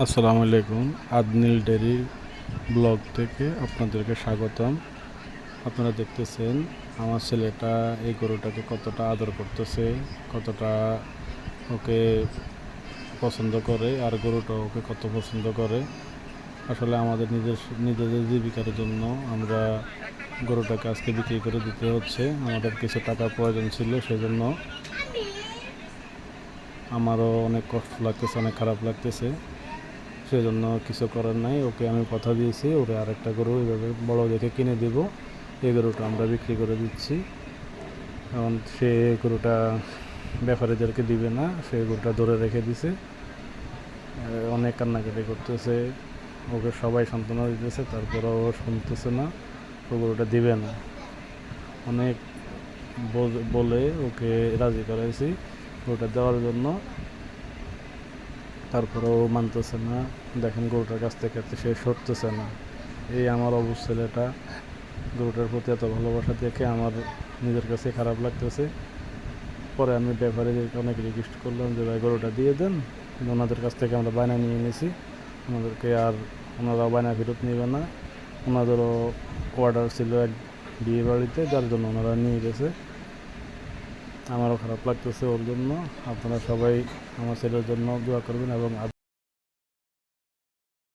আসসালামু আলাইকুম। আদনিল dairy blog থেকে আপনাদেরকে স্বাগতম। আপনারা দেখতেছেন আমার ছেলেটা এই গরুটাকে কতটা আদর করতেছে, কতটা ওকে পছন্দ করে, আর গরুটা ওকে কত পছন্দ করে। আসলে আমাদের নিজেদের জীবিকার জন্য আমরা গরুটাকে আজকে বিক্রি করে দিতে হচ্ছে। আমাদের কিছু টাকার প্রয়োজন ছিল, সেজন্য আমারও অনেক কষ্ট লাগতেছে, অনেক খারাপ লাগতেছে। সেজন্য কিছু করার নাই, ওকে আমি কথা দিয়েছি ওরে আরেকটা গরু এইভাবে বড় দেখে কিনে দেব। এই গরুটা আমরা বিক্রি করে দিচ্ছি। এখন সে গরুটা ব্যাপারীদেরকে দিবে না, সে গরুটা ধরে রেখে দিছে। অনেক কান্নাকাটি করতেছে, ওকে সবাই সান্ত্বনা দিতেছে, তারপরে ও শুনতেছে না, ও গরুটা দিবে না। অনেক বলে ওকে রাজি করাইছি গরুটা দেওয়ার জন্য, তারপরেও মানতেছে না। দেখেন গরুটার কাছ থেকে সে সরতেছে না। এই আমার অবুঝ ছেলেটা গরুটার প্রতি এত ভালোবাসা দেখে আমার নিজের কাছে খারাপ লাগতেছে। পরে আমি ব্যাপারীদেরকে অনেক রিকোয়েস্ট করলাম যে ভাই গরুটা দিয়ে দেন, কিন্তু ওনাদের কাছ থেকে আমরা বায়না নিয়ে নিয়েছি। ওনাদেরকে আর ওনারাও বায়না ফেরত নেবে না। ওনাদেরও অর্ডার ছিল এক বিয়ে বাড়িতে, যার জন্য ওনারা নিয়ে গেছে। আমারও খারাপ লাগতেছে ওর জন্য। আপনারা সবাই আমার ছেলের জন্য দোয়া করবেন এবং